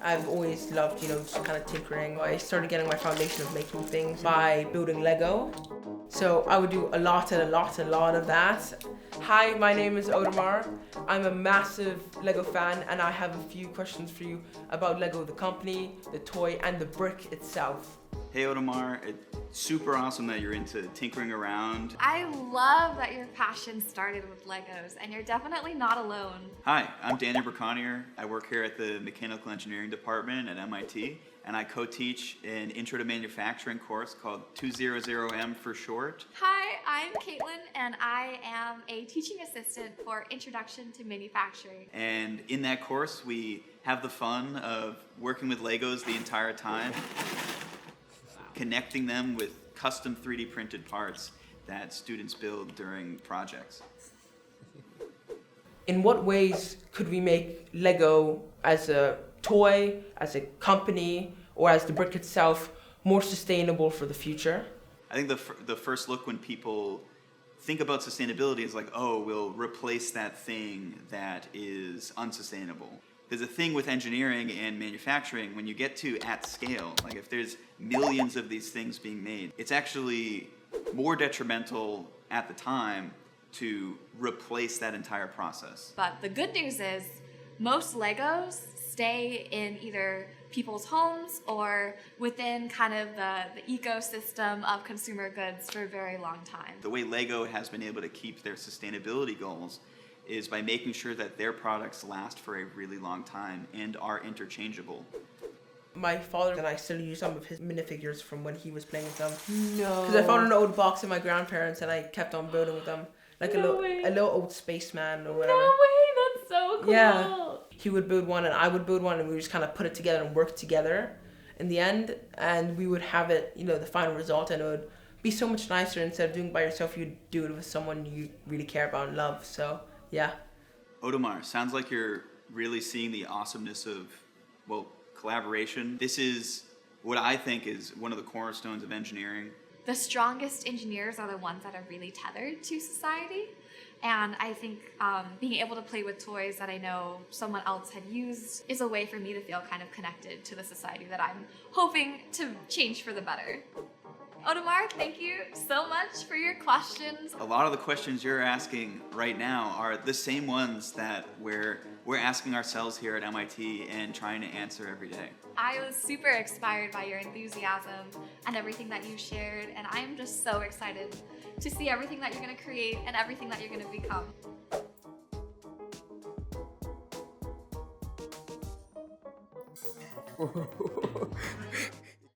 I've always loved, just kind of tinkering. I started getting my foundation of making things by building Lego. So I would do a lot of that. Hi, my name is Odemar. I'm a massive Lego fan, and I have a few questions for you about Lego, the company, the toy, and the brick itself. Hey Odemar, it's super awesome that you're into tinkering around. I love that your passion started with Legos, and you're definitely not alone. Hi, I'm Daniel Braconnier. I work here at the Mechanical Engineering Department at MIT, and I co-teach an Intro to Manufacturing course called 200M for short. Hi, I'm Kaitlyn, and I am a teaching assistant for Introduction to Manufacturing. And in that course, we have the fun of working with Legos the entire time, connecting them with custom 3D printed parts that students build during projects. In what ways could we make Lego as a toy, as a company, or as the brick itself more sustainable for the future? I think the first look when people think about sustainability is like, oh, we'll replace that thing that is unsustainable. There's a thing with engineering and manufacturing, when you get to at scale, like if there's millions of these things being made, it's actually more detrimental at the time to replace that entire process. But the good news is most Legos stay in either people's homes or within kind of the ecosystem of consumer goods for a very long time. The way Lego has been able to keep their sustainability goals is by making sure that their products last for a really long time and are interchangeable. My father and I still use some of his minifigures from when he was playing with them. No. Because I found an old box of my grandparents and I kept on building with them. Like a little old spaceman or whatever. No way, that's so cool. Yeah. He would build one and I would build one, and we would just kind of put it together and work together in the end. And we would have it, the final result, and it would be so much nicer. Instead of doing it by yourself, you'd do it with someone you really care about and love. So, yeah. Odemar, sounds like you're really seeing the awesomeness of, collaboration. This is what I think is one of the cornerstones of engineering. The strongest engineers are the ones that are really tethered to society. And I think being able to play with toys that I know someone else had used is a way for me to feel kind of connected to the society that I'm hoping to change for the better. Odemar, thank you so much for your questions. A lot of the questions you're asking right now are the same ones that we're asking ourselves here at MIT and trying to answer every day. I was super inspired by your enthusiasm and everything that you shared, and I'm just so excited to see everything that you're going to create and everything that you're going to become.